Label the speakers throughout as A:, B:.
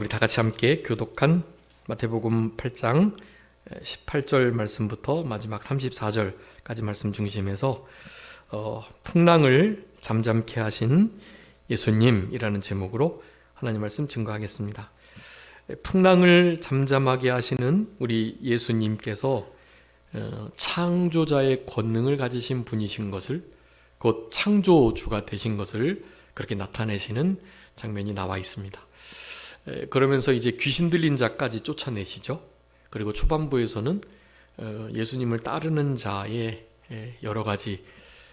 A: 우리 다 같이 함께 교독한 마태복음 8장 18절 말씀부터 마지막 34절까지 말씀 중심에서 풍랑을 잠잠케 하신 예수님이라는 제목으로 하나님 말씀 증거하겠습니다. 풍랑을 잠잠하게 하시는 우리 예수님께서 창조자의 권능을 가지신 분이신 것을, 곧 창조주가 되신 것을 그렇게 나타내시는 장면이 나와 있습니다. 그러면서 이제 귀신 들린 자까지 쫓아내시죠. 그리고 초반부에서는 예수님을 따르는 자의 여러 가지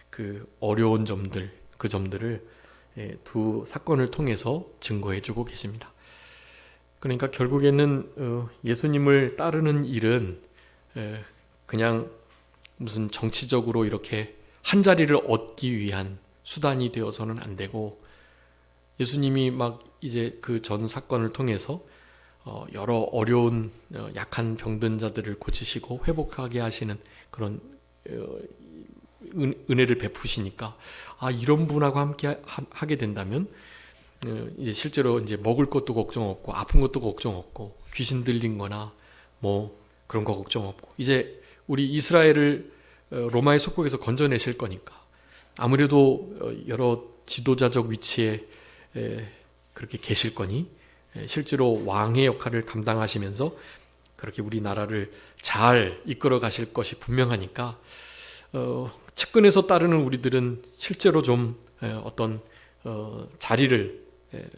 A: 그 어려운 점들, 그 점들을 두 사건을 통해서 증거해주고 계십니다. 그러니까 결국에는 예수님을 따르는 일은 그냥 무슨 정치적으로 이렇게 한 자리를 얻기 위한 수단이 되어서는 안 되고, 예수님이 막 이제 그 전 사건을 통해서 여러 어려운 약한 병든 자들을 고치시고 회복하게 하시는 그런 은혜를 베푸시니까, 이런 분하고 함께 하게 된다면 이제 실제로 이제 먹을 것도 걱정 없고 아픈 것도 걱정 없고 귀신 들린 거나 뭐 그런 거 걱정 없고, 이제 우리 이스라엘을 로마의 속국에서 건져내실 거니까 아무래도 여러 지도자적 위치에 그렇게 계실 거니 실제로 왕의 역할을 감당하시면서 그렇게 우리나라를 잘 이끌어 가실 것이 분명하니까 측근에서 따르는 우리들은 실제로 좀 어떤 자리를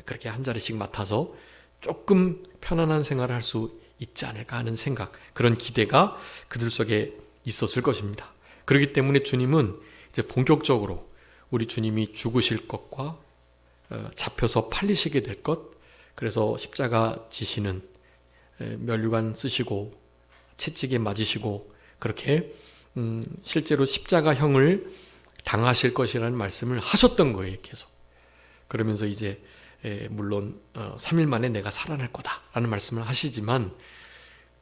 A: 그렇게 한 자리씩 맡아서 조금 편안한 생활을 할 수 있지 않을까 하는 생각, 그런 기대가 그들 속에 있었을 것입니다. 그렇기 때문에 주님은 이제 본격적으로 우리 주님이 죽으실 것과 잡혀서 팔리시게 될 것, 그래서 십자가 지시는 면류관 쓰시고 채찍에 맞으시고 그렇게 실제로 십자가형을 당하실 것이라는 말씀을 하셨던 거예요, 계속. 그러면서 이제 물론 3일 만에 내가 살아날 거다라는 말씀을 하시지만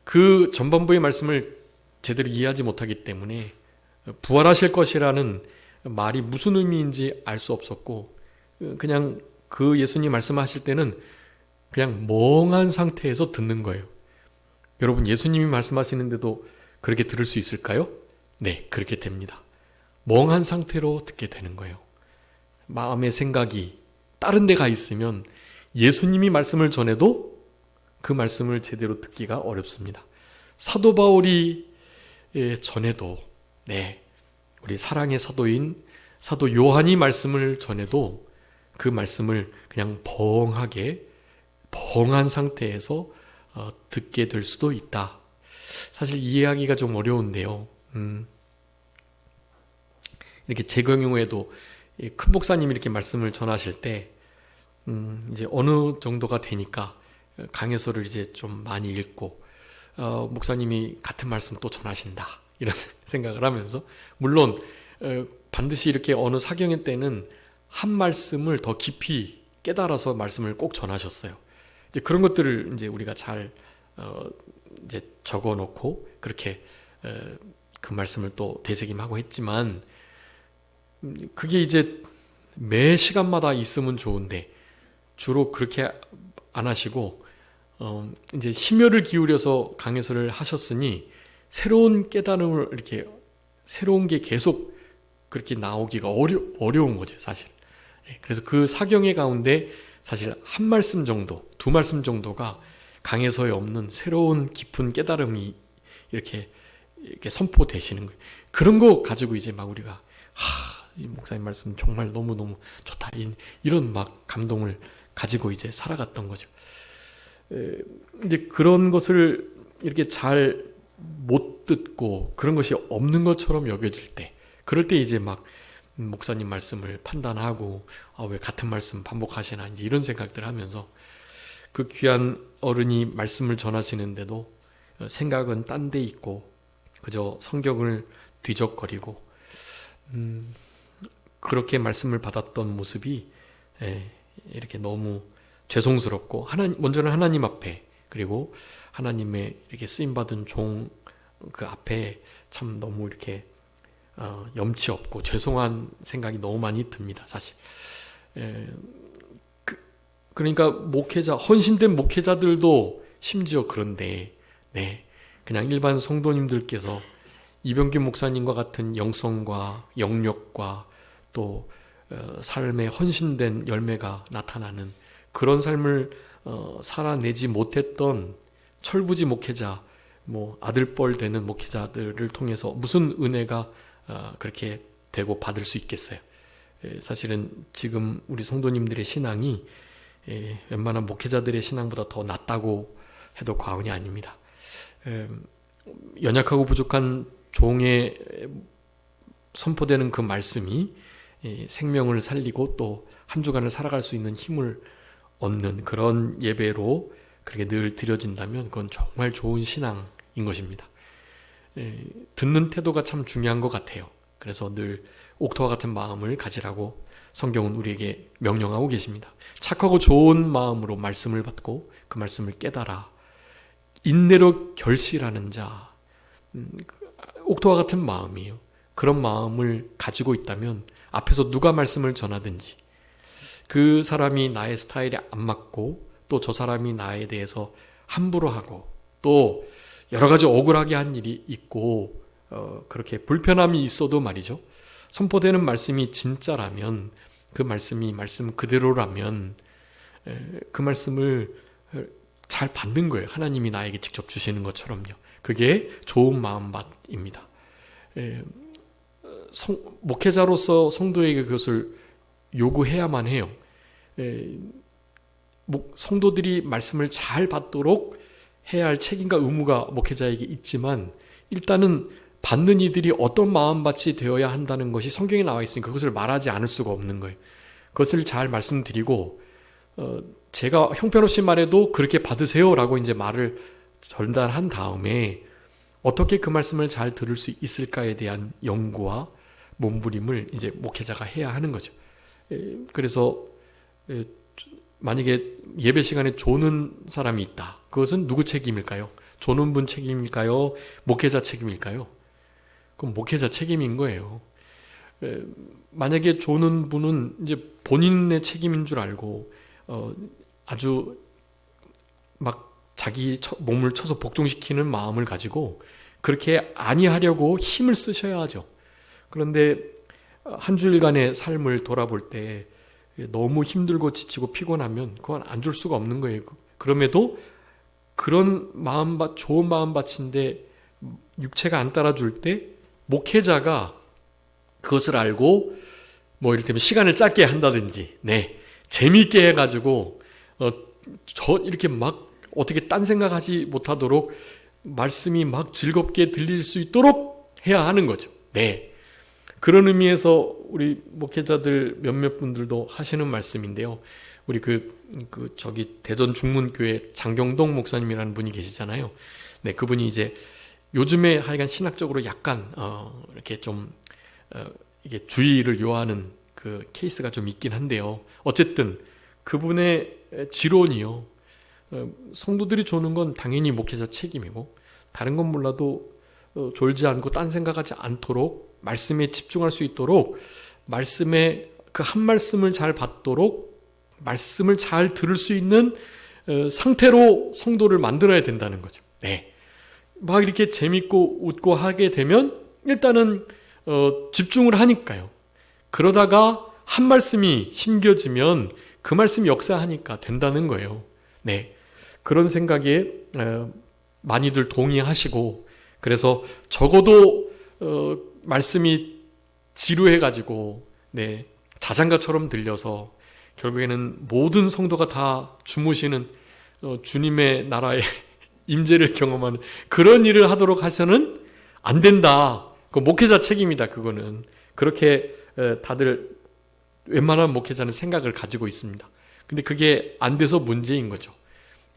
A: 그 전반부의 말씀을 제대로 이해하지 못하기 때문에 부활하실 것이라는 말이 무슨 의미인지 알 수 없었고, 그냥 그 예수님 말씀하실 때는 그냥 멍한 상태에서 듣는 거예요. 여러분, 예수님이 말씀하시는데도 그렇게 들을 수 있을까요? 네, 그렇게 됩니다. 멍한 상태로 듣게 되는 거예요. 마음의 생각이 다른 데 가 있으면 예수님이 말씀을 전해도 그 말씀을 제대로 듣기가 어렵습니다. 사도 바울이 전해도, 우리 사랑의 사도인 사도 요한이 말씀을 전해도 그 말씀을 그냥 벙한 상태에서 듣게 될 수도 있다. 사실 이해하기가 좀 어려운데요. 이렇게 제 경우에도 큰 목사님이 이렇게 말씀을 전하실 때 이제 어느 정도가 되니까 강해서를 이제 좀 많이 읽고 목사님이 같은 말씀 또 전하신다, 이런 생각을 하면서, 물론 반드시 이렇게 어느 사경의 때는 한 말씀을 더 깊이 깨달아서 말씀을 꼭 전하셨어요. 이제 그런 것들을 이제 우리가 잘 이제 적어놓고 그렇게 그 말씀을 또 되새김하고 했지만, 그게 이제 매 시간마다 있으면 좋은데 주로 그렇게 안 하시고 이제 심혈을 기울여서 강해설을 하셨으니 새로운 깨달음을 이렇게 새로운 게 계속 그렇게 나오기가 어려운 거죠, 사실. 그래서 그 사경의 가운데 사실 한 말씀 정도, 두 말씀 정도가 강해서에 없는 새로운 깊은 깨달음이 이렇게 선포되시는 거예요. 그런 거 가지고 이제 막 우리가 이 목사님 말씀 정말 너무너무 좋다, 이런 막 감동을 가지고 이제 살아갔던 거죠. 이제 그런 것을 이렇게 잘 못 듣고 그런 것이 없는 것처럼 여겨질 때, 그럴 때 이제 막 목사님 말씀을 판단하고 왜 같은 말씀 반복하시나, 이제 이런 생각들을 하면서, 그 귀한 어른이 말씀을 전하시는데도 생각은 딴 데 있고 그저 성경을 뒤적거리고 그렇게 말씀을 받았던 모습이 이렇게 너무 죄송스럽고, 먼저는 하나님 앞에, 그리고 하나님의 이렇게 쓰임받은 종 그 앞에 참 너무 이렇게 염치 없고 죄송한 생각이 너무 많이 듭니다, 사실. 그러니까 헌신된 목회자들도 심지어 그런데, 네, 그냥 일반 성도님들께서 이병규 목사님과 같은 영성과 영력과 또 삶의 헌신된 열매가 나타나는 그런 삶을 살아내지 못했던 철부지 목회자, 아들뻘 되는 목회자들을 통해서 무슨 은혜가 그렇게 되고 받을 수 있겠어요. 사실은 지금 우리 성도님들의 신앙이 웬만한 목회자들의 신앙보다 더 낫다고 해도 과언이 아닙니다. 연약하고 부족한 종에 선포되는 그 말씀이 생명을 살리고 또 한 주간을 살아갈 수 있는 힘을 얻는 그런 예배로 그렇게 늘 드려진다면 그건 정말 좋은 신앙인 것입니다. 듣는 태도가 참 중요한 것 같아요. 그래서 늘 옥토와 같은 마음을 가지라고 성경은 우리에게 명령하고 계십니다. 착하고 좋은 마음으로 말씀을 받고 그 말씀을 깨달아 인내로 결실하는 자, 옥토와 같은 마음이에요. 그런 마음을 가지고 있다면 앞에서 누가 말씀을 전하든지 그 사람이 나의 스타일에 안 맞고 또 저 사람이 나에 대해서 함부로 하고 또 여러 가지 억울하게 한 일이 있고 그렇게 불편함이 있어도 말이죠. 선포되는 말씀이 진짜라면 그 말씀이 말씀 그대로라면 그 말씀을 잘 받는 거예요. 하나님이 나에게 직접 주시는 것처럼요. 그게 좋은 마음밭입니다. 목회자로서 성도에게 그것을 요구해야만 해요. 성도들이 말씀을 잘 받도록 해야 할 책임과 의무가 목회자에게 있지만 일단은 받는 이들이 어떤 마음밭이 되어야 한다는 것이 성경에 나와 있으니까 그것을 말하지 않을 수가 없는 거예요. 그것을 잘 말씀드리고 제가 형편없이 말해도 그렇게 받으세요라고 이제 말을 전달한 다음에 어떻게 그 말씀을 잘 들을 수 있을까에 대한 연구와 몸부림을 이제 목회자가 해야 하는 거죠. 그래서 만약에 예배 시간에 조는 사람이 있다. 그것은 누구 책임일까요? 조는 분 책임일까요? 목회자 책임일까요? 그럼 목회자 책임인 거예요. 만약에 조는 분은 이제 본인의 책임인 줄 알고 아주 막 자기 몸을 쳐서 복종시키는 마음을 가지고 그렇게 아니하려고 힘을 쓰셔야 하죠. 그런데 한 주일간의 삶을 돌아볼 때 너무 힘들고 지치고 피곤하면 그건 안 줄 수가 없는 거예요. 그럼에도 그런 마음밭, 좋은 마음밭인데 육체가 안 따라줄 때 목회자가 그것을 알고 이를테면 시간을 짧게 한다든지 재미있게 해가지고 이렇게 막 어떻게 딴 생각하지 못하도록 말씀이 막 즐겁게 들릴 수 있도록 해야 하는 거죠. 그런 의미에서 우리 목회자들 몇몇 분들도 하시는 말씀인데요. 우리 저기 대전 중문교회 장경동 목사님이라는 분이 계시잖아요. 그분이 이제 요즘에 하여간 신학적으로 약간 이렇게 좀 이게 주의를 요하는 그 케이스가 좀 있긴 한데요. 어쨌든 그분의 지론이요. 성도들이 조는 건 당연히 목회자 책임이고 다른 건 몰라도 졸지 않고 딴 생각하지 않도록 말씀에 집중할 수 있도록 말씀의 그 한 말씀을 잘 받도록 말씀을 잘 들을 수 있는 상태로 성도를 만들어야 된다는 거죠. 막 이렇게 재밌고 웃고 하게 되면 일단은 집중을 하니까요. 그러다가 한 말씀이 심겨지면 그 말씀이 역사하니까 된다는 거예요. 그런 생각에 많이들 동의하시고 그래서 적어도 말씀이 지루해가지고 자장가처럼 들려서 결국에는 모든 성도가 다 주무시는 주님의 나라의 임재를 경험하는 그런 일을 하도록 해서는 안 된다. 그 목회자 책임이다. 그거는 그렇게 다들 웬만한 목회자는 생각을 가지고 있습니다. 근데 그게 안 돼서 문제인 거죠.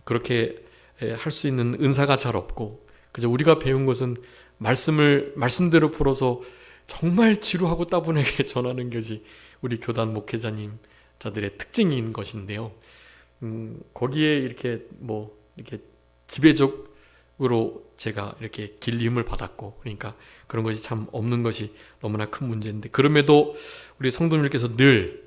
A: 그렇게 할 수 있는 은사가 잘 없고 그저 우리가 배운 것은 말씀을 말씀대로 풀어서 정말 지루하고 따분하게 전하는 것이 우리 교단 목회자님 자들의 특징인 것인데요. 거기에 이렇게 이렇게 지배적으로 제가 이렇게 길림을 받았고 그러니까 그런 것이 참 없는 것이 너무나 큰 문제인데 그럼에도 우리 성도님께서 늘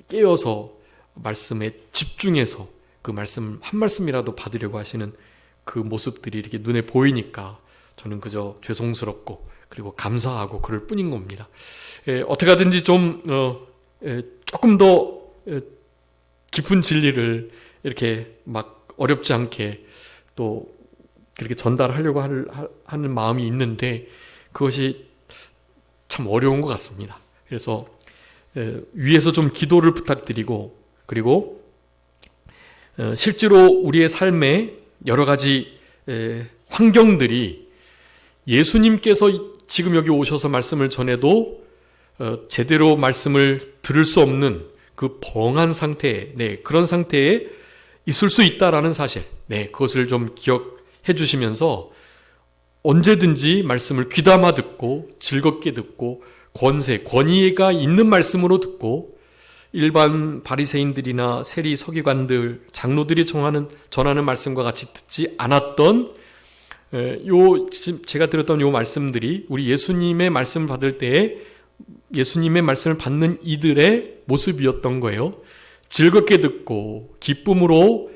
A: 깨어서 말씀에 집중해서 그 말씀 한 말씀이라도 받으려고 하시는 그 모습들이 이렇게 눈에 보이니까 저는 그저 죄송스럽고 그리고 감사하고 그럴 뿐인 겁니다. 어떻게 하든지 좀 조금 더 깊은 진리를 이렇게 막 어렵지 않게 또 그렇게 전달하려고 하는 마음이 있는데 그것이 참 어려운 것 같습니다. 그래서 위에서 좀 기도를 부탁드리고 그리고 실제로 우리의 삶에 여러 가지 환경들이 예수님께서 지금 여기 오셔서 말씀을 전해도 제대로 말씀을 들을 수 없는 그 벙한 상태, 그런 상태에 있을 수 있다라는 사실, 그것을 좀 기억해 주시면서 언제든지 말씀을 귀담아 듣고 즐겁게 듣고 권위가 있는 말씀으로 듣고 일반 바리새인들이나 세리 서기관들, 장로들이 전하는 말씀과 같이 듣지 않았던 제가 들었던 요 말씀들이 우리 예수님의 말씀을 받을 때에 예수님의 말씀을 받는 이들의 모습이었던 거예요. 즐겁게 듣고 기쁨으로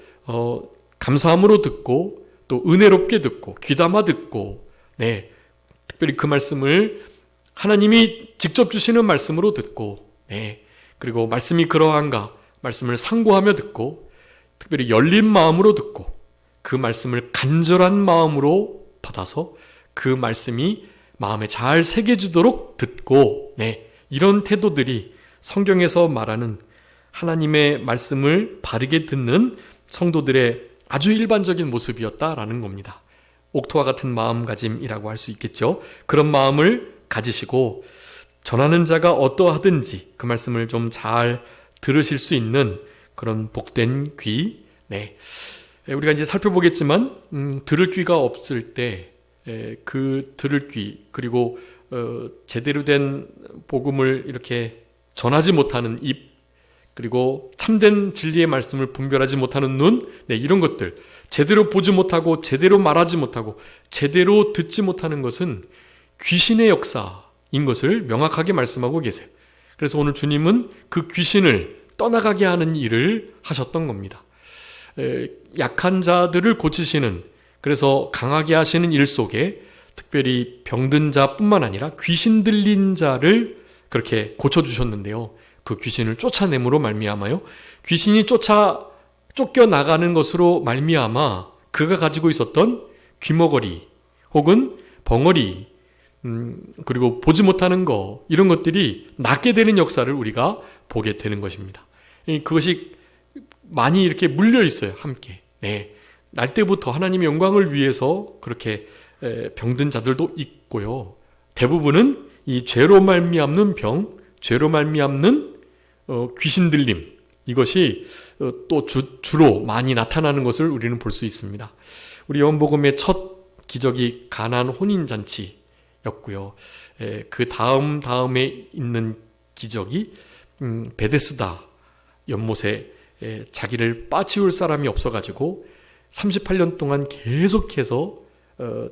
A: 감사함으로 듣고 또 은혜롭게 듣고 귀담아 듣고 특별히 그 말씀을 하나님이 직접 주시는 말씀으로 듣고 그리고 말씀이 그러한가 말씀을 상고하며 듣고 특별히 열린 마음으로 듣고 그 말씀을 간절한 마음으로 받아서 그 말씀이 마음에 잘 새겨지도록 듣고 이런 태도들이 성경에서 말하는 하나님의 말씀을 바르게 듣는 성도들의 아주 일반적인 모습이었다라는 겁니다. 옥토와 같은 마음가짐이라고 할 수 있겠죠. 그런 마음을 가지시고 전하는 자가 어떠하든지 그 말씀을 좀 잘 들으실 수 있는 그런 복된 귀. 우리가 이제 살펴보겠지만 들을 귀가 없을 때 그 들을 귀 그리고 제대로 된 복음을 이렇게 전하지 못하는 입 그리고 참된 진리의 말씀을 분별하지 못하는 눈 이런 것들 제대로 보지 못하고 제대로 말하지 못하고 제대로 듣지 못하는 것은 귀신의 역사인 것을 명확하게 말씀하고 계세요. 그래서 오늘 주님은 그 귀신을 떠나가게 하는 일을 하셨던 겁니다. 약한 자들을 고치시는 그래서 강하게 하시는 일 속에 특별히 병든 자뿐만 아니라 귀신 들린 자를 그렇게 고쳐주셨는데요. 그 귀신을 쫓아냄으로 말미암아요. 귀신이 쫓겨나가는 것으로 말미암아 그가 가지고 있었던 귀머거리 혹은 벙어리 그리고 보지 못하는 거 이런 것들이 낫게 되는 역사를 우리가 보게 되는 것입니다. 그것이 많이 이렇게 물려 있어요. 함께. 날 때부터 하나님의 영광을 위해서 그렇게 병든 자들도 있고요. 대부분은 이 죄로 말미암는 병, 죄로 말미암는 귀신 들림 이것이 또 주로 많이 나타나는 것을 우리는 볼 수 있습니다. 우리 요한복음의 첫 기적이 가나안 혼인잔치였고요. 그 다음에 있는 기적이 베데스다 연못에 자기를 빠치울 사람이 없어가지고 38년 동안 계속해서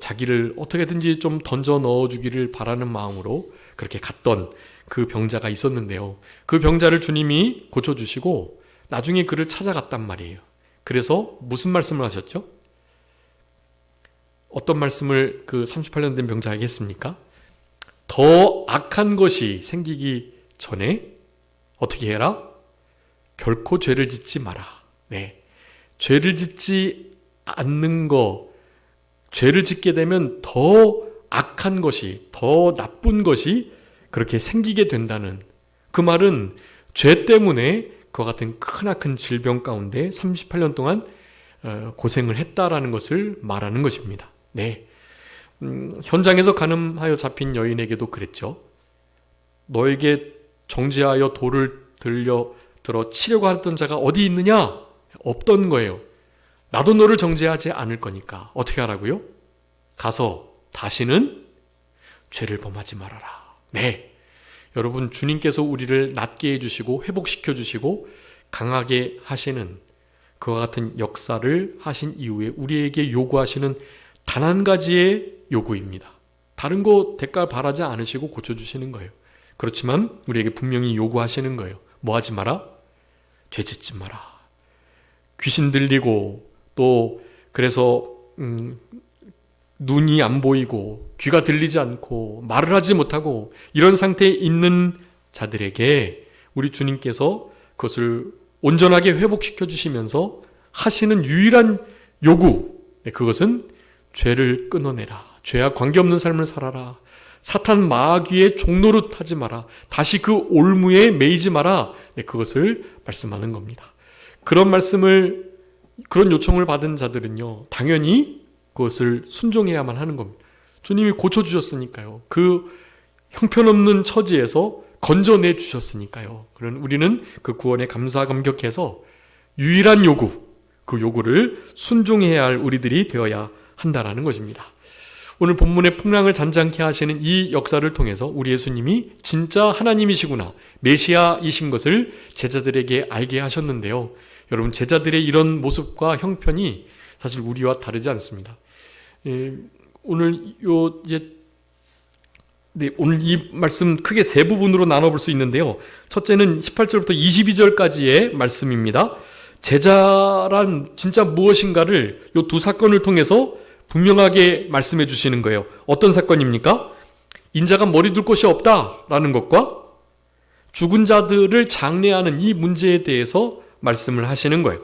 A: 자기를 어떻게든지 좀 던져 넣어주기를 바라는 마음으로 그렇게 갔던 그 병자가 있었는데요. 그 병자를 주님이 고쳐주시고 나중에 그를 찾아갔단 말이에요. 그래서 무슨 말씀을 하셨죠? 어떤 말씀을 그 38년 된 병자에게 했습니까? 더 악한 것이 생기기 전에 어떻게 해라? 결코 죄를 짓지 마라. 죄를 짓지 않는 거, 죄를 짓게 되면 더 악한 것이, 더 나쁜 것이 그렇게 생기게 된다는 그 말은 죄 때문에 그와 같은 크나큰 질병 가운데 38년 동안 고생을 했다라는 것을 말하는 것입니다. 현장에서 간음하여 잡힌 여인에게도 그랬죠. 너에게 정죄하여 돌을 들어 치려고 했던 자가 어디 있느냐? 없던 거예요. 나도 너를 정죄하지 않을 거니까 어떻게 하라고요? 가서 다시는 죄를 범하지 말아라. 여러분 주님께서 우리를 낫게 해주시고 회복시켜 주시고 강하게 하시는 그와 같은 역사를 하신 이후에 우리에게 요구하시는 단 한 가지의 요구입니다. 다른 거 대가 바라지 않으시고 고쳐주시는 거예요. 그렇지만 우리에게 분명히 요구하시는 거예요. 뭐 하지 마라? 죄짓지 마라. 귀신 들리고 또 그래서 눈이 안 보이고 귀가 들리지 않고 말을 하지 못하고 이런 상태에 있는 자들에게 우리 주님께서 그것을 온전하게 회복시켜 주시면서 하시는 유일한 요구, 그것은 죄를 끊어내라. 죄와 관계없는 삶을 살아라. 사탄 마귀의 종노릇 하지 마라. 다시 그 올무에 매이지 마라. 그것을 말씀하는 겁니다. 그런 말씀을, 그런 요청을 받은 자들은요, 당연히 그것을 순종해야만 하는 겁니다. 주님이 고쳐주셨으니까요. 그 형편없는 처지에서 건져내 주셨으니까요. 그런 우리는 그 구원에 감사 감격해서 유일한 요구, 그 요구를 순종해야 할 우리들이 되어야 한다라는 것입니다. 오늘 본문의 풍랑을 잔잔케 하시는 이 역사를 통해서 우리 예수님이 진짜 하나님이시구나, 메시아이신 것을 제자들에게 알게 하셨는데요. 여러분, 제자들의 이런 모습과 형편이 사실 우리와 다르지 않습니다. 오늘 오늘 이 말씀 크게 세 부분으로 나눠볼 수 있는데요. 첫째는 18절부터 22절까지의 말씀입니다. 제자란 진짜 무엇인가를 이 두 사건을 통해서 분명하게 말씀해 주시는 거예요. 어떤 사건입니까? 인자가 머리 둘 곳이 없다라는 것과 죽은 자들을 장례하는 이 문제에 대해서 말씀을 하시는 거예요.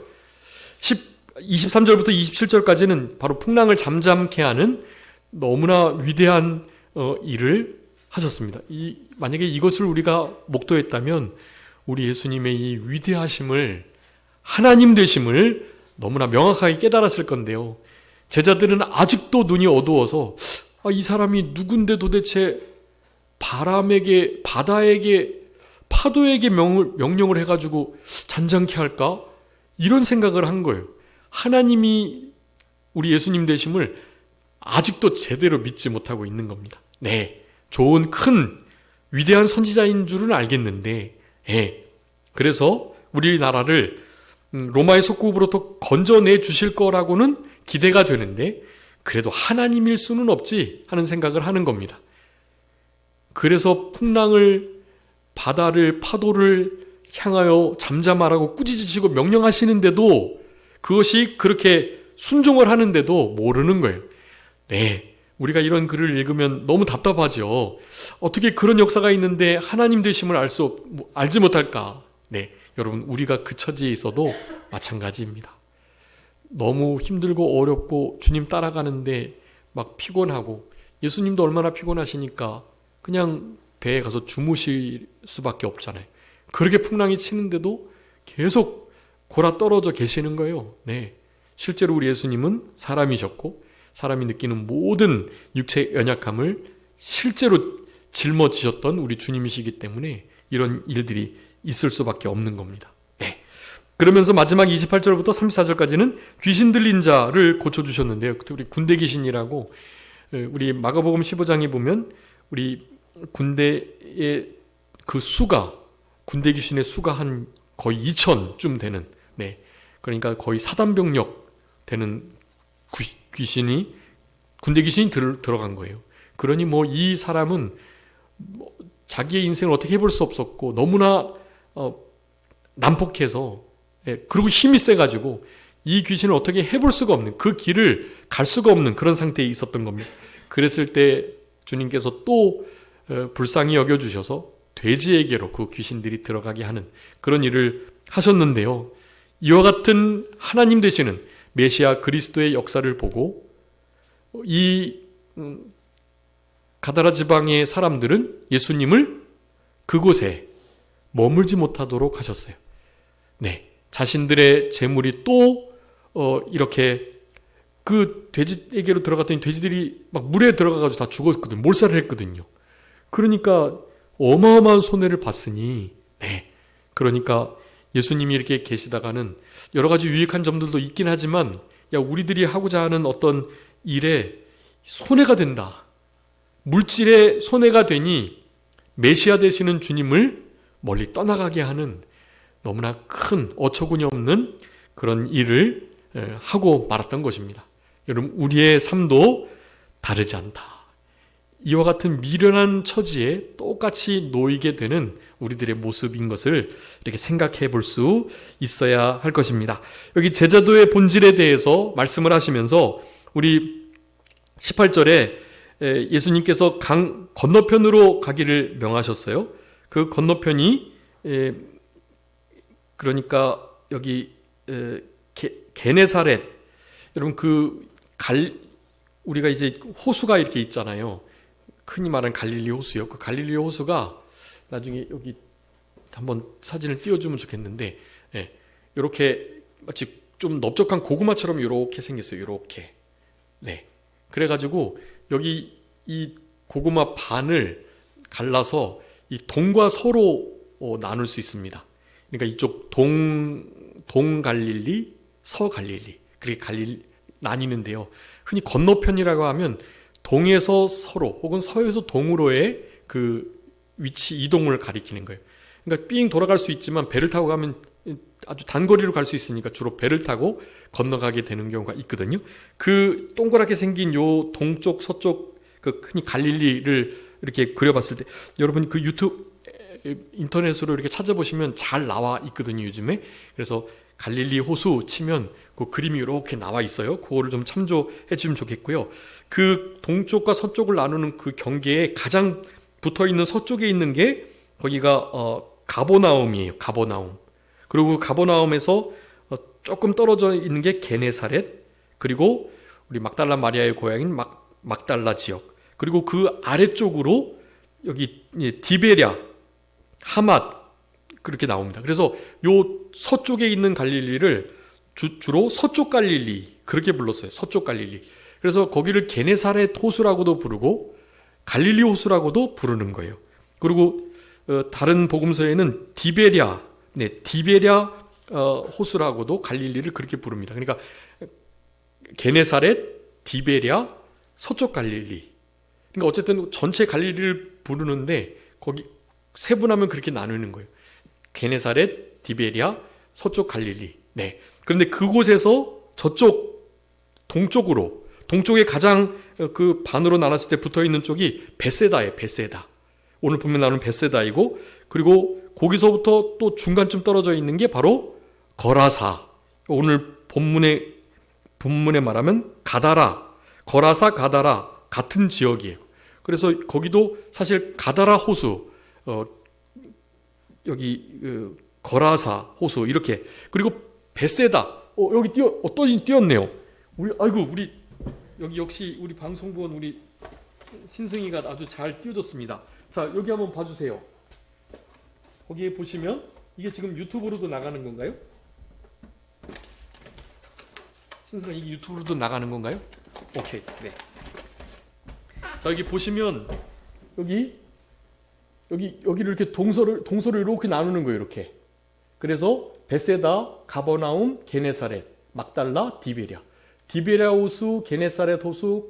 A: 23절부터 27절까지는 바로 풍랑을 잠잠케 하는 너무나 위대한 일을 하셨습니다. 만약에 이것을 우리가 목도했다면 우리 예수님의 이 위대하심을, 하나님 되심을 너무나 명확하게 깨달았을 건데요. 제자들은 아직도 눈이 어두워서 이 사람이 누군데 도대체 바람에게, 바다에게, 파도에게 명령을 해가지고 잔잔케 할까? 이런 생각을 한 거예요. 하나님이 우리 예수님 되심을 아직도 제대로 믿지 못하고 있는 겁니다. 네, 좋은 큰 위대한 선지자인 줄은 알겠는데, 그래서 우리나라를 로마의 속국으로부터 건져내 주실 거라고는 기대가 되는데 그래도 하나님일 수는 없지 하는 생각을 하는 겁니다. 그래서 풍랑을, 바다를, 파도를 향하여 잠잠하라고 꾸짖으시고 명령하시는데도, 그것이 그렇게 순종을 하는데도 모르는 거예요. 네, 우리가 이런 글을 읽으면 너무 답답하죠. 어떻게 그런 역사가 있는데 하나님 되심을 알지 못할까? 네, 여러분, 우리가 그 처지에 있어도 마찬가지입니다. 너무 힘들고 어렵고 주님 따라가는데 막 피곤하고, 예수님도 얼마나 피곤하시니까 그냥 배에 가서 주무실 수밖에 없잖아요. 그렇게 풍랑이 치는데도 계속 골아 떨어져 계시는 거예요. 네, 실제로 우리 예수님은 사람이셨고 사람이 느끼는 모든 육체의 연약함을 실제로 짊어지셨던 우리 주님이시기 때문에 이런 일들이 있을 수밖에 없는 겁니다. 네. 그러면서 마지막 28절부터 34절까지는 귀신 들린 자를 고쳐주셨는데요. 우리 군대 귀신이라고, 우리 마가복음 15장에 보면 우리 군대의 그 수가, 군대 귀신의 수가 한 거의 2,000쯤 되는, 네, 그러니까 거의 사단병력 되는 귀신이, 군대 귀신이 들어간 거예요. 그러니 이 사람은 자기의 인생을 어떻게 해볼 수 없었고 너무나 난폭해서, 그리고 힘이 세가지고 이 귀신을 어떻게 해볼 수가 없는, 그 길을 갈 수가 없는 그런 상태에 있었던 겁니다. 그랬을 때 주님께서 또 불쌍히 여겨주셔서 돼지에게로 그 귀신들이 들어가게 하는 그런 일을 하셨는데요. 이와 같은 하나님 되시는 메시아 그리스도의 역사를 보고 이 가다라 지방의 사람들은 예수님을 그곳에 머물지 못하도록 하셨어요. 네, 자신들의 재물이 또 이렇게 그 돼지에게로 들어갔더니 돼지들이 막 물에 들어가가지고 다 죽었거든요. 몰살을 했거든요. 그러니까 어마어마한 손해를 봤으니, 네, 그러니까 예수님이 이렇게 계시다가는 여러 가지 유익한 점들도 있긴 하지만, 우리들이 하고자 하는 어떤 일에 손해가 된다, 물질에 손해가 되니 메시아 되시는 주님을 멀리 떠나가게 하는 너무나 큰 어처구니 없는 그런 일을 하고 말았던 것입니다. 여러분, 우리의 삶도 다르지 않다. 이와 같은 미련한 처지에 똑같이 놓이게 되는 우리들의 모습인 것을 이렇게 생각해 볼 수 있어야 할 것입니다. 여기 제자도의 본질에 대해서 말씀을 하시면서 우리 18절에 예수님께서 강 건너편으로 가기를 명하셨어요. 그 건너편이 그러니까 여기 게네사렛, 여러분 우리가 이제 호수가 이렇게 있잖아요. 흔히 말하는 갈릴리 호수요. 그 갈릴리 호수가 나중에 여기 한번 사진을 띄워주면 좋겠는데, 이렇게 마치 좀 넓적한 고구마처럼 이렇게 생겼어요. 이렇게. 네. 그래가지고 여기 이 고구마 반을 갈라서 이 동과 서로 나눌 수 있습니다. 그러니까 이쪽 동갈릴리, 서갈릴리, 그렇게 나뉘는데요. 흔히 건너편이라고 하면 동에서 서로 혹은 서에서 동으로의 그 위치 이동을 가리키는 거예요. 그러니까 삥 돌아갈 수 있지만 배를 타고 가면 아주 단거리로 갈 수 있으니까 주로 배를 타고 건너가게 되는 경우가 있거든요. 그 동그랗게 생긴 요 동쪽 서쪽 그 흔히 갈릴리를 이렇게 그려봤을 때 여러분이 그 유튜브 인터넷으로 이렇게 찾아보시면 잘 나와 있거든요, 요즘에. 그래서 갈릴리 호수 치면 그 그림이 이렇게 나와 있어요. 그거를 좀 참조해 주면 좋겠고요. 그 동쪽과 서쪽을 나누는 그 경계에 가장 붙어 있는 서쪽에 있는 게 거기가 가버나움이에요. 가버나움. 그리고 그 가버나움에서 조금 떨어져 있는 게 게네사렛, 그리고 우리 막달라 마리아의 고향인 막달라 지역, 그리고 그 아래쪽으로 여기 디베랴, 하맛 그렇게 나옵니다. 그래서 요 서쪽에 있는 갈릴리를 주로 서쪽 갈릴리 그렇게 불렀어요. 서쪽 갈릴리. 그래서 거기를 게네사렛 호수라고도 부르고 갈릴리 호수라고도 부르는 거예요. 그리고 다른 복음서에는 디베랴 호수라고도 갈릴리를 그렇게 부릅니다. 그러니까 게네사렛, 디베랴, 서쪽 갈릴리. 그러니까 어쨌든 전체 갈릴리를 부르는데 거기 세분하면 그렇게 나누는 거예요. 게네사렛, 디베랴, 서쪽 갈릴리. 네. 그런데 그곳에서 저쪽 동쪽에 가장 그 반으로 나눴을 때 붙어 있는 쪽이 베세다예요. 베세다. 오늘 보면 나오는 베세다이고, 그리고 거기서부터 또 중간쯤 떨어져 있는 게 바로 거라사. 오늘 본문에 말하면 가다라. 거라사, 가다라 같은 지역이에요. 그래서 거기도 사실 가다라 호수, 여기 거라사 호수 이렇게, 그리고 베세다. 여기 띄었네요. 우리 여기 역시 우리 방송부원 우리 신승이가 아주 잘 띄워줬습니다. 자, 여기 한번 봐주세요. 거기에 보시면 이게 지금 유튜브로도 나가는 건가요? 신승아, 이게 유튜브로도 나가는 건가요? 오케이. 네. 자, 여기 보시면 여기를 이렇게 동서를 이렇게 나누는 거예요. 이렇게. 그래서 베세다, 가버나움, 게네사렛, 막달라, 디베랴 호수, 게네사렛 호수,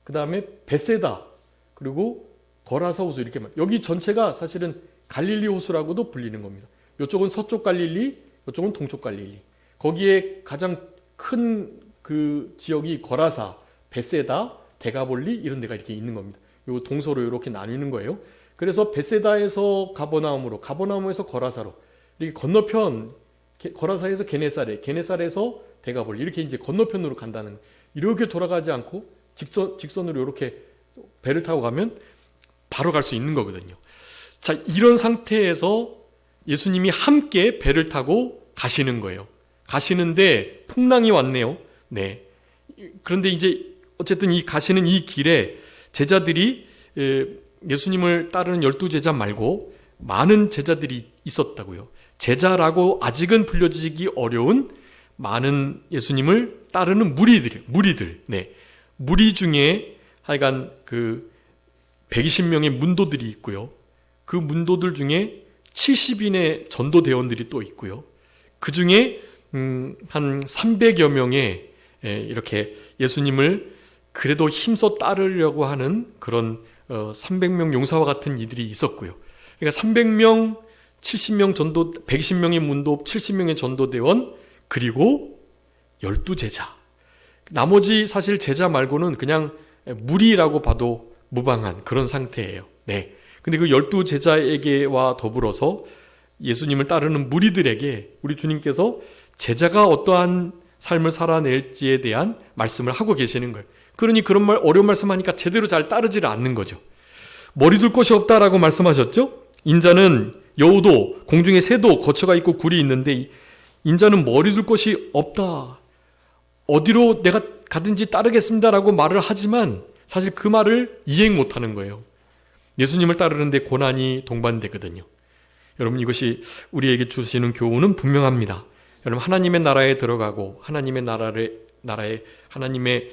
A: 그 다음에 베세다, 그리고 거라사 호수 이렇게 여기 전체가 사실은 갈릴리 호수라고도 불리는 겁니다. 이쪽은 서쪽 갈릴리, 이쪽은 동쪽 갈릴리. 거기에 가장 큰 그 지역이 거라사, 베세다, 데가볼리 이런 데가 이렇게 있는 겁니다. 요 동서로 이렇게 나뉘는 거예요. 그래서 베세다에서 가버나움에서 거라사로, 이렇게 건너편 거라사에서 게네사렛에서 데가볼리 이렇게 이제 건너편으로 간다는, 이렇게 돌아가지 않고 직선으로 이렇게 배를 타고 가면 바로 갈 수 있는 거거든요. 자, 이런 상태에서 예수님이 함께 배를 타고 가시는 거예요. 가시는데 풍랑이 왔네요. 네. 그런데 이제 어쨌든 가시는 이 길에 제자들이 예수님을 따르는 12제자 말고 많은 제자들이 있었다고요. 제자라고 아직은 불려지기 어려운 많은 예수님을 따르는 무리들. 네. 무리 중에 하여간 그 120명의 문도들이 있고요. 그 문도들 중에 70인의 전도대원들이 또 있고요. 그 중에 한 300여 명의 이렇게 예수님을 그래도 힘써 따르려고 하는 그런 300명 용사와 같은 이들이 있었고요. 그러니까 300명, 70명 120명의 문도, 70명의 전도대원, 그리고 12제자. 나머지 사실 제자 말고는 그냥 무리라고 봐도 무방한 그런 상태예요. 네. 근데 그 12제자에게와 더불어서 예수님을 따르는 무리들에게 우리 주님께서 제자가 어떠한 삶을 살아낼지에 대한 말씀을 하고 계시는 거예요. 그러니 그런 어려운 말씀하니까 제대로 잘 따르지를 않는 거죠. 머리 둘 곳이 없다라고 말씀하셨죠? 인자는 여우도 공중에 새도 거처가 있고 굴이 있는데 인자는 머리 둘 곳이 없다. 어디로 내가 가든지 따르겠습니다라고 말을 하지만 사실 그 말을 이행 못하는 거예요. 예수님을 따르는데 고난이 동반되거든요. 여러분, 이것이 우리에게 주시는 교훈은 분명합니다. 여러분, 하나님의 나라에 들어가고 하나님의 나라에 하나님의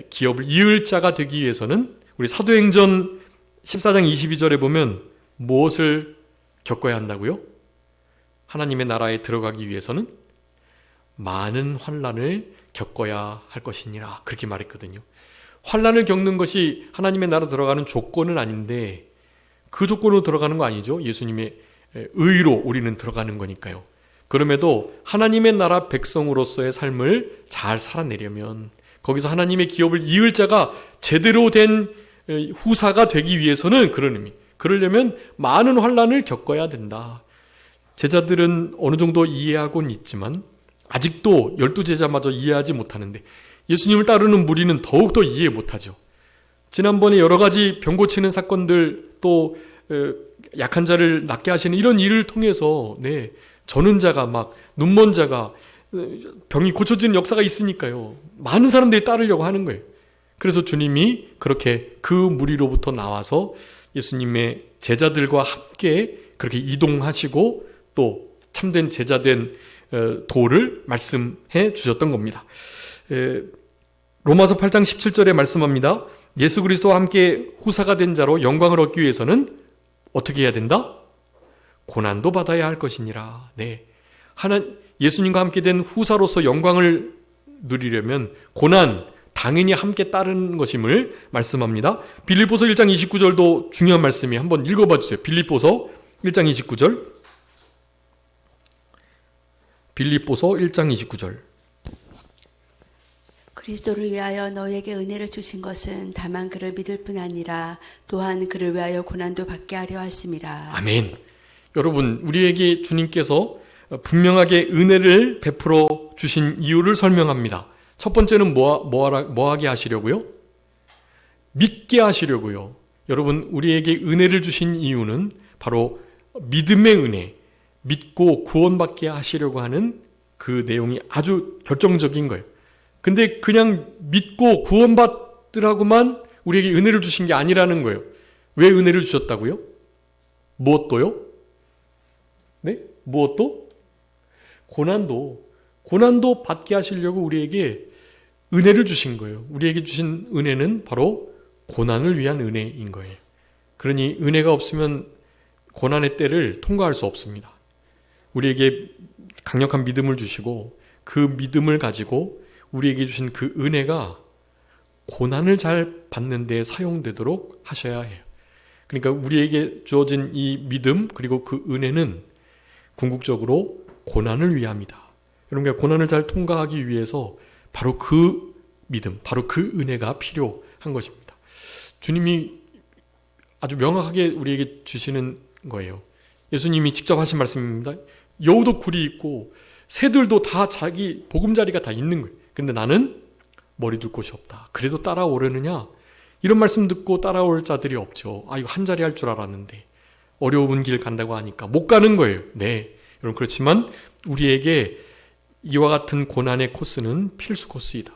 A: 기업을 이을 자가 되기 위해서는 우리 사도행전 14장 22절에 보면 무엇을 겪어야 한다고요? 하나님의 나라에 들어가기 위해서는 많은 환난을 겪어야 할 것이니라, 그렇게 말했거든요. 환난을 겪는 것이 하나님의 나라 들어가는 조건은 아닌데 그 조건으로 들어가는 거 아니죠. 예수님의 의로 우리는 들어가는 거니까요. 그럼에도 하나님의 나라 백성으로서의 삶을 잘 살아내려면, 거기서 하나님의 기업을 이을 자가 제대로 된 후사가 되기 위해서는 그런 의미, 그러려면 많은 환난을 겪어야 된다. 제자들은 어느 정도 이해하고는 있지만 아직도 12제자마저 이해하지 못하는데 예수님을 따르는 무리는 더욱더 이해 못하죠. 지난번에 여러 가지 병 고치는 사건들, 또 약한 자를 낫게 하시는 이런 일을 통해서 저는 자가 막 눈먼 자가 병이 고쳐지는 역사가 있으니까요. 많은 사람들이 따르려고 하는 거예요. 그래서 주님이 그렇게 그 무리로부터 나와서 예수님의 제자들과 함께 그렇게 이동하시고 또 참된 제자된 도를 말씀해 주셨던 겁니다. 로마서 8장 17절에 말씀합니다. 예수 그리스도와 함께 후사가 된 자로 영광을 얻기 위해서는 어떻게 해야 된다? 고난도 받아야 할 것이니라. 예수님과 함께 된 후사로서 영광을 누리려면 고난 당연히 함께 따르는 것임을 말씀합니다. 빌립보서 1장 29절도 중요한 말씀이, 한번 읽어봐 주세요. 빌립보서 1장 29절. 빌립보서 1장 29절.
B: 그리스도를 위하여 너에게 은혜를 주신 것은 다만 그를 믿을 뿐 아니라 또한 그를 위하여 고난도 받게 하려 하심이라.
A: 아멘. 여러분, 우리에게 주님께서 분명하게 은혜를 베풀어 주신 이유를 설명합니다. 첫 번째는 뭐 하게 하시려고요? 믿게 하시려고요. 여러분, 우리에게 은혜를 주신 이유는 바로 믿음의 은혜, 믿고 구원받게 하시려고 하는 그 내용이 아주 결정적인 거예요. 근데 그냥 믿고 구원받으라고만 우리에게 은혜를 주신 게 아니라는 거예요. 왜 은혜를 주셨다고요? 무엇도요? 무엇도? 고난도 받게 하시려고 우리에게 은혜를 주신 거예요. 우리에게 주신 은혜는 바로 고난을 위한 은혜인 거예요. 그러니 은혜가 없으면 고난의 때를 통과할 수 없습니다. 우리에게 강력한 믿음을 주시고 그 믿음을 가지고 우리에게 주신 그 은혜가 고난을 잘 받는 데 사용되도록 하셔야 해요. 그러니까 우리에게 주어진 이 믿음 그리고 그 은혜는 궁극적으로 고난을 위함이다. 여러분, 고난을 잘 통과하기 위해서 바로 그 믿음, 바로 그 은혜가 필요한 것입니다. 주님이 아주 명확하게 우리에게 주시는 거예요. 예수님이 직접 하신 말씀입니다. 여우도 굴이 있고 새들도 다 자기 보금자리가 다 있는 거예요. 근데 나는 머리 둘 곳이 없다. 그래도 따라오려느냐? 이런 말씀 듣고 따라올 자들이 없죠. 이거 한 자리 할 줄 알았는데 어려운 길 간다고 하니까 못 가는 거예요. 여러분, 그렇지만 우리에게 이와 같은 고난의 코스는 필수 코스이다.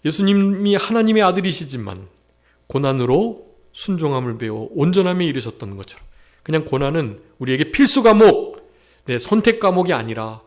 A: 예수님이 하나님의 아들이시지만 고난으로 순종함을 배워 온전함에 이르셨던 것처럼 그냥 고난은 우리에게 필수 과목, 선택 과목이 아니라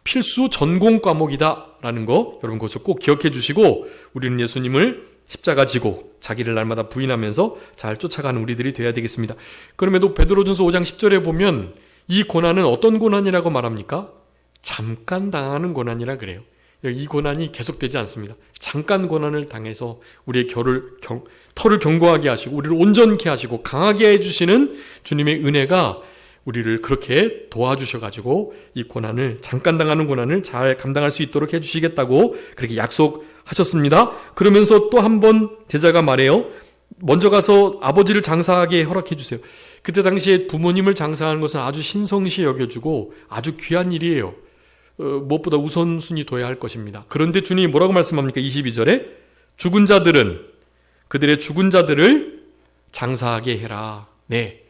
A: 필수 전공 과목이다라는 거, 여러분 그것을 꼭 기억해 주시고 우리는 예수님을 십자가 지고 자기를 날마다 부인하면서 잘 쫓아가는 우리들이 되어야 되겠습니다. 그럼에도 베드로전서 5장 10절에 보면 이 고난은 어떤 고난이라고 말합니까? 잠깐 당하는 고난이라 그래요. 이 고난이 계속되지 않습니다. 잠깐 고난을 당해서 우리의 털을 견고하게 하시고 우리를 온전케 하시고 강하게 해주시는 주님의 은혜가 우리를 그렇게 도와주셔가지고 이 고난을, 잠깐 당하는 고난을 잘 감당할 수 있도록 해주시겠다고 그렇게 약속하셨습니다. 그러면서 또 한 번 제자가 말해요. 먼저 가서 아버지를 장사하게 허락해 주세요. 그때 당시에 부모님을 장사하는 것은 아주 신성시 여겨주고 아주 귀한 일이에요. 무엇보다 우선순위 둬야 할 것입니다. 그런데 주님이 뭐라고 말씀합니까? 22절에 죽은 자들은 그들의 죽은 자들을 장사하게 해라. 네,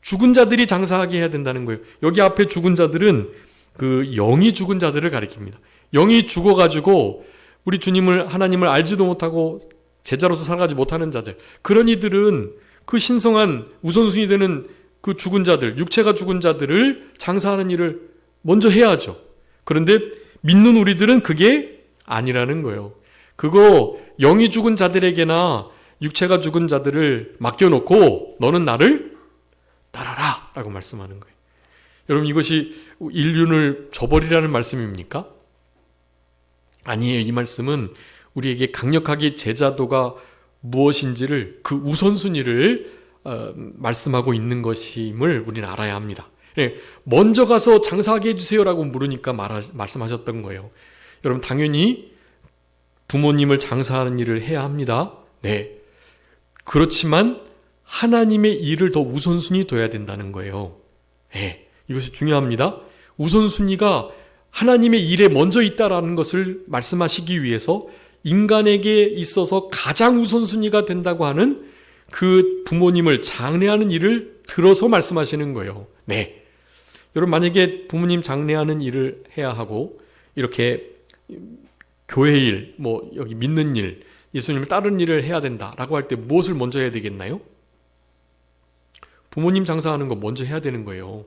A: 죽은 자들이 장사하게 해야 된다는 거예요. 여기 앞에 죽은 자들은 그 영이 죽은 자들을 가리킵니다. 영이 죽어가지고 우리 주님을 하나님을 알지도 못하고 제자로서 살아가지 못하는 자들, 그런 이들은 그 신성한 우선순위 되는 그 죽은 자들, 육체가 죽은 자들을 장사하는 일을 먼저 해야죠. 그런데 믿는 우리들은 그게 아니라는 거예요. 그거 영이 죽은 자들에게나 육체가 죽은 자들을 맡겨놓고 너는 나를 따라라 라고 말씀하는 거예요. 여러분, 이것이 인륜을 저버리라는 말씀입니까? 아니에요. 이 말씀은 우리에게 강력하게 제자도가 무엇인지를, 그 우선순위를 말씀하고 있는 것임을 우리는 알아야 합니다. 먼저 가서 장사하게 해주세요라고 물으니까 말씀하셨던 거예요. 여러분, 당연히 부모님을 장사하는 일을 해야 합니다. 네. 그렇지만 하나님의 일을 더 우선순위 둬야 된다는 거예요. 네. 이것이 중요합니다. 우선순위가 하나님의 일에 먼저 있다라는 것을 말씀하시기 위해서 인간에게 있어서 가장 우선순위가 된다고 하는 그 부모님을 장례하는 일을 들어서 말씀하시는 거예요. 네. 여러분, 만약에 부모님 장례하는 일을 해야 하고 이렇게 교회 일, 뭐 여기 믿는 일, 예수님을 따르는 일을 해야 된다라고 할 때 무엇을 먼저 해야 되겠나요? 부모님 장사하는 거 먼저 해야 되는 거예요.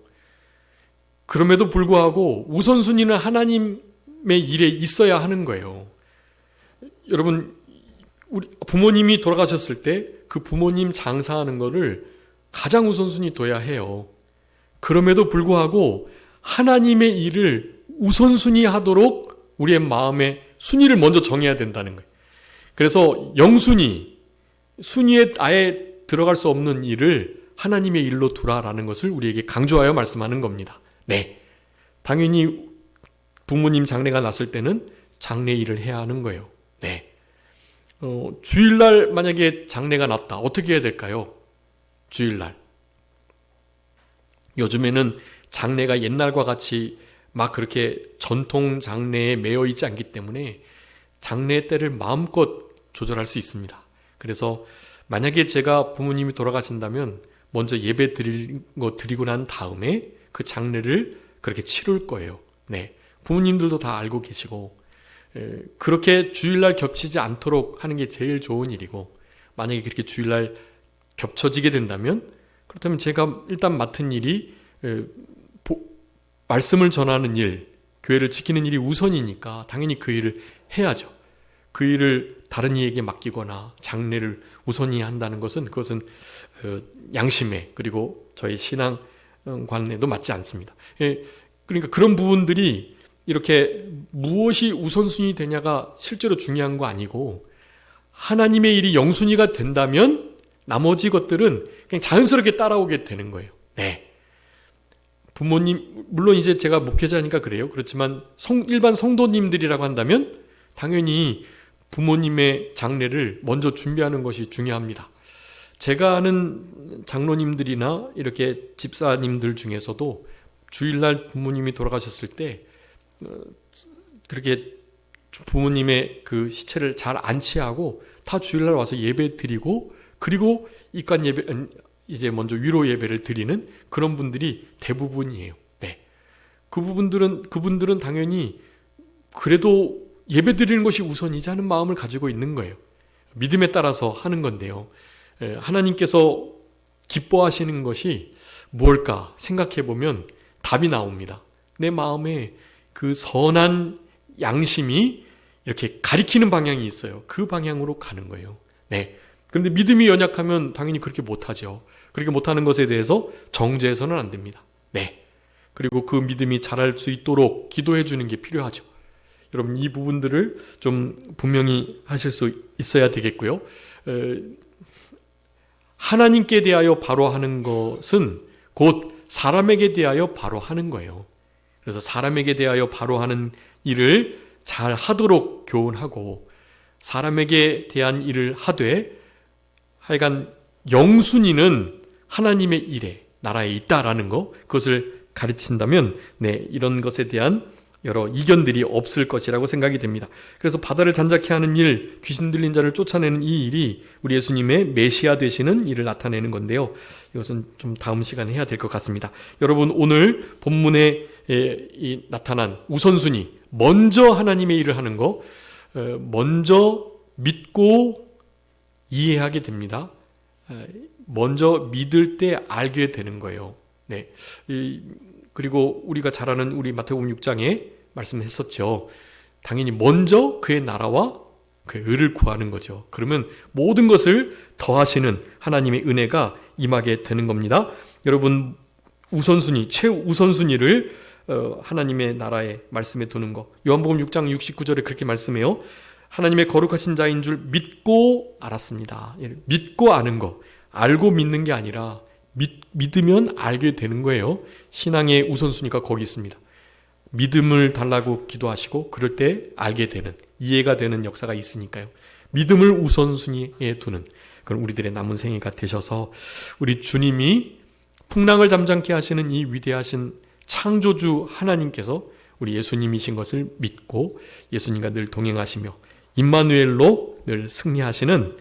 A: 그럼에도 불구하고 우선순위는 하나님의 일에 있어야 하는 거예요. 여러분, 우리 부모님이 돌아가셨을 때 그 부모님 장사하는 거를 가장 우선순위 둬야 해요. 그럼에도 불구하고 하나님의 일을 우선순위 하도록 우리의 마음의 순위를 먼저 정해야 된다는 거예요. 그래서 영순위, 순위에 아예 들어갈 수 없는 일을 하나님의 일로 두라라는 것을 우리에게 강조하여 말씀하는 겁니다. 네, 당연히 부모님 장례가 났을 때는 장례 일을 해야 하는 거예요. 네, 주일날 만약에 장례가 났다, 어떻게 해야 될까요? 주일날. 요즘에는 장례가 옛날과 같이 막 그렇게 전통 장례에 매여 있지 않기 때문에 장례 때를 마음껏 조절할 수 있습니다. 그래서 만약에 제가 부모님이 돌아가신다면 먼저 예배 드리고 난 다음에 그 장례를 그렇게 치룰 거예요. 네, 부모님들도 다 알고 계시고, 그렇게 주일날 겹치지 않도록 하는 게 제일 좋은 일이고, 만약에 그렇게 주일날 겹쳐지게 된다면, 그렇다면 제가 일단 맡은 일이 말씀을 전하는 일, 교회를 지키는 일이 우선이니까 당연히 그 일을 해야죠. 그 일을 다른 이에게 맡기거나 장례를 우선히 한다는 것은, 그것은 양심에, 그리고 저희 신앙관에도 맞지 않습니다. 그러니까 그런 부분들이 이렇게 무엇이 우선순위 되냐가 실제로 중요한 거 아니고, 하나님의 일이 영순위가 된다면 나머지 것들은 그냥 자연스럽게 따라오게 되는 거예요. 네. 부모님, 물론 이제 제가 목회자니까 그래요. 그렇지만 일반 성도님들이라고 한다면 당연히 부모님의 장례를 먼저 준비하는 것이 중요합니다. 제가 아는 장로님들이나 이렇게 집사님들 중에서도 주일날 부모님이 돌아가셨을 때 그렇게 부모님의 그 시체를 잘 안치하고 다 주일날 와서 예배 드리고, 그리고 입관 예배, 이제 먼저 위로 예배를 드리는 그런 분들이 대부분이에요. 네. 그분들은 당연히 그래도 예배 드리는 것이 우선이지 하는 마음을 가지고 있는 거예요. 믿음에 따라서 하는 건데요. 하나님께서 기뻐하시는 것이 무엇일까 생각해 보면 답이 나옵니다. 내 마음에 그 선한 양심이 이렇게 가리키는 방향이 있어요. 그 방향으로 가는 거예요. 네. 그런데 믿음이 연약하면 당연히 그렇게 못하죠. 그렇게 못하는 것에 대해서 정죄해서는 안 됩니다. 네. 그리고 그 믿음이 자랄 수 있도록 기도해 주는 게 필요하죠. 여러분, 이 부분들을 좀 분명히 하실 수 있어야 되겠고요. 하나님께 대하여 바로 하는 것은 곧 사람에게 대하여 바로 하는 거예요. 그래서 사람에게 대하여 바로 하는 일을 잘 하도록 교훈하고, 사람에게 대한 일을 하되 하여간 영순위는 하나님의 일에 나라에 있다라는 거, 그것을 가르친다면 이런 것에 대한 여러 이견들이 없을 것이라고 생각이 됩니다. 그래서 바다를 잔잔케 하는 일, 귀신 들린 자를 쫓아내는 이 일이 우리 예수님의 메시아 되시는 일을 나타내는 건데요. 이것은 좀 다음 시간에 해야 될 것 같습니다. 여러분, 오늘 본문에 나타난 우선순위, 먼저 하나님의 일을 하는 거, 먼저 믿고 이해하게 됩니다. 먼저 믿을 때 알게 되는 거예요. 그리고 우리가 잘 아는 우리 마태복음 6장에 말씀했었죠. 당연히 먼저 그의 나라와 그의 의를 구하는 거죠. 그러면 모든 것을 더하시는 하나님의 은혜가 임하게 되는 겁니다. 여러분, 우선순위, 최우선순위를 하나님의 나라에 말씀해 두는 거. 요한복음 6장 69절에 그렇게 말씀해요. 하나님의 거룩하신 자인 줄 믿고 알았습니다. 믿고 아는 거. 알고 믿는 게 아니라 믿으면 알게 되는 거예요. 신앙의 우선순위가 거기 있습니다. 믿음을 달라고 기도하시고 그럴 때 알게 되는, 이해가 되는 역사가 있으니까요. 믿음을 우선순위에 두는 그런 우리들의 남은 생애가 되셔서 우리 주님이 풍랑을 잠잠케 하시는 이 위대하신 창조주 하나님께서 우리 예수님이신 것을 믿고 예수님과 늘 동행하시며 임마누엘로 늘 승리하시는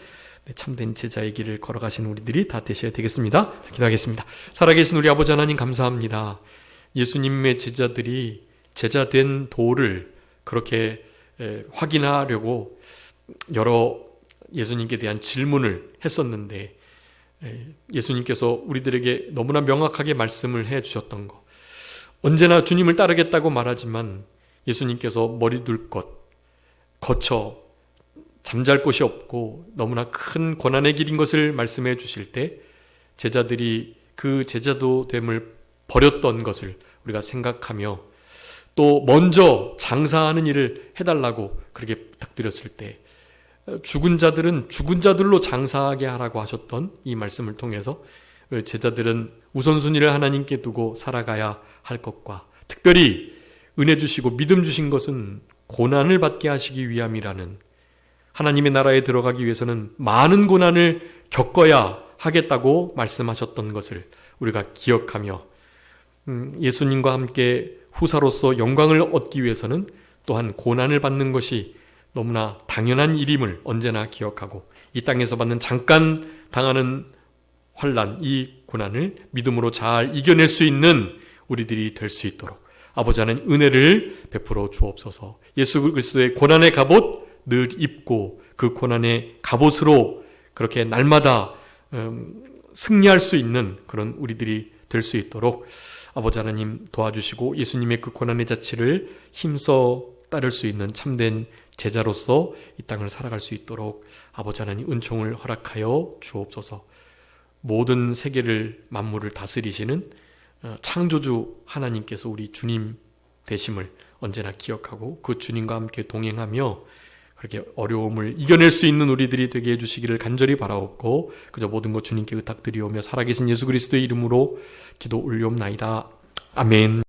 A: 참된 제자의 길을 걸어가시는 우리들이 다 되셔야 되겠습니다. 기도하겠습니다. 살아계신 우리 아버지 하나님 감사합니다. 예수님의 제자들이 제자된 도를 그렇게 확인하려고 여러 예수님께 대한 질문을 했었는데 예수님께서 우리들에게 너무나 명확하게 말씀을 해주셨던 거, 언제나 주님을 따르겠다고 말하지만 예수님께서 머리 둘 것, 거쳐 잠잘 곳이 없고 너무나 큰 고난의 길인 것을 말씀해 주실 때 제자들이 그 제자도됨을 버렸던 것을 우리가 생각하며 또 먼저 장사하는 일을 해달라고 그렇게 부탁드렸을 때 죽은 자들은 죽은 자들로 장사하게 하라고 하셨던 이 말씀을 통해서 제자들은 우선순위를 하나님께 두고 살아가야 할 것과 특별히 은혜 주시고 믿음 주신 것은 고난을 받게 하시기 위함이라는, 하나님의 나라에 들어가기 위해서는 많은 고난을 겪어야 하겠다고 말씀하셨던 것을 우리가 기억하며 예수님과 함께 후사로서 영광을 얻기 위해서는 또한 고난을 받는 것이 너무나 당연한 일임을 언제나 기억하고 이 땅에서 받는 잠깐 당하는 환난, 이 고난을 믿음으로 잘 이겨낼 수 있는 우리들이 될 수 있도록 아버지 하나님 은혜를 베풀어 주옵소서. 예수 그리스도의 고난의 갑옷 늘 입고 그 고난의 갑옷으로 그렇게 날마다 승리할 수 있는 그런 우리들이 될 수 있도록 아버지 하나님 도와주시고 예수님의 그 고난의 자취를 힘써 따를 수 있는 참된 제자로서 이 땅을 살아갈 수 있도록 아버지 하나님 은총을 허락하여 주옵소서. 모든 세계를 만물을 다스리시는 창조주 하나님께서 우리 주님 되심을 언제나 기억하고 그 주님과 함께 동행하며 그렇게 어려움을 이겨낼 수 있는 우리들이 되게 해주시기를 간절히 바라옵고 그저 모든 것 주님께 의탁드리오며 살아계신 예수 그리스도의 이름으로 기도 올리옵나이다. 아멘.